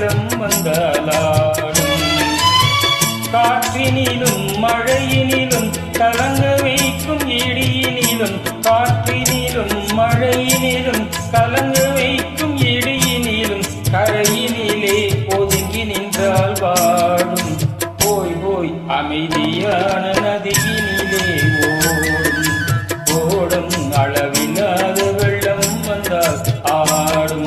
வெள்ளம் வந்தாலாடும். காற்றினிலும் மழையினிலும் கலங்க வைக்கும் இடியினிலும், காற்றினிலும் மழையினிலும் கலங்க வைக்கும் இடியினிலும், கரையினிலே ஒதுங்கி நின்றால் வாடும். போய் போய் அமைதியான நதியினிலே ஓடும், ஓடும் அளவில்லாத வெள்ளம் வந்தால் ஆடும்.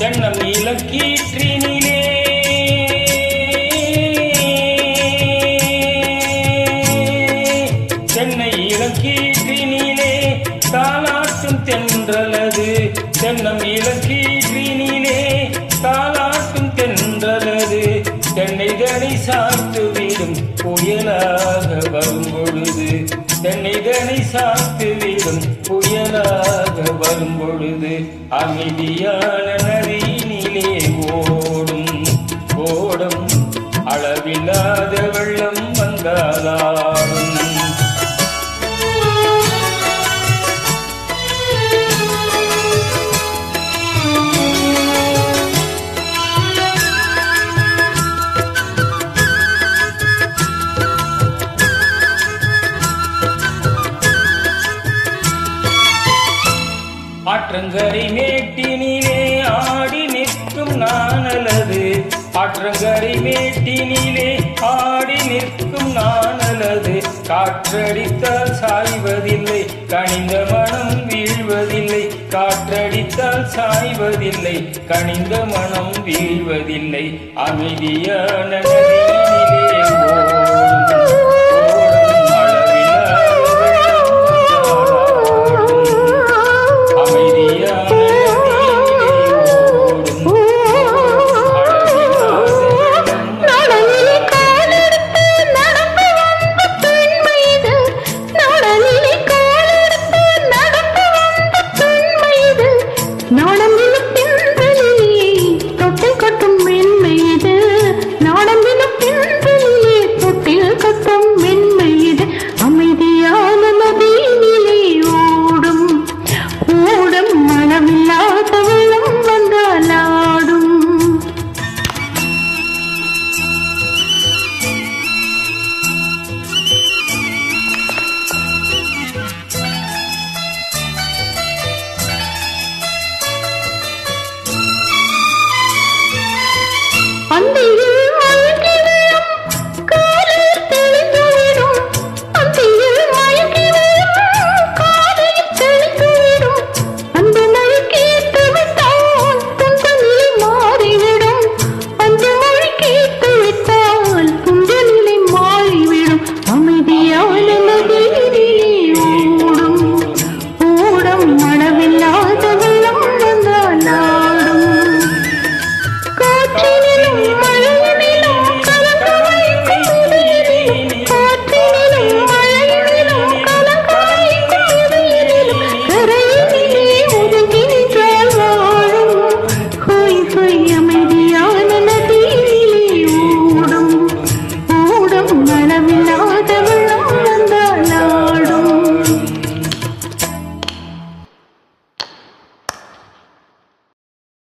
தென்னம் நீலக்கீற்றினிலே தென்னை இளக்கீற்றினிலே தாலாட்டும் தென்றலது, தென்னம் இளக்கீற்றினிலே தாலாட்டும் தென்றலது, தென்னைதனை சாய்த்து விடும் புயலாக வரும் பொழுது, தென்னைதனை சாய்த்து விடும் புயலாக வரும் பொழுது, அமைதியான நதியினிலே ஓடும், ஓடும் அளவில்லாத வெள்ளம் வந்தாலாடும். ஆற்றங்கரை மேட்டினிலே ஆடி நிற்கும் நானலது, ஆற்றங்கரை மேட்டினிலே ஆடி நிற்கும் நானலது, காற்றடித்தால் சாய்வதில்லை கனிந்த மனம் வீழ்வதில்லை, காற்றடித்தால் சாய்வதில்லை கனிந்த மனம் வீழ்வதில்லை, அமைதியான நதியினிலே ஓடும், ஓடும் அளவில்லாத நாணம்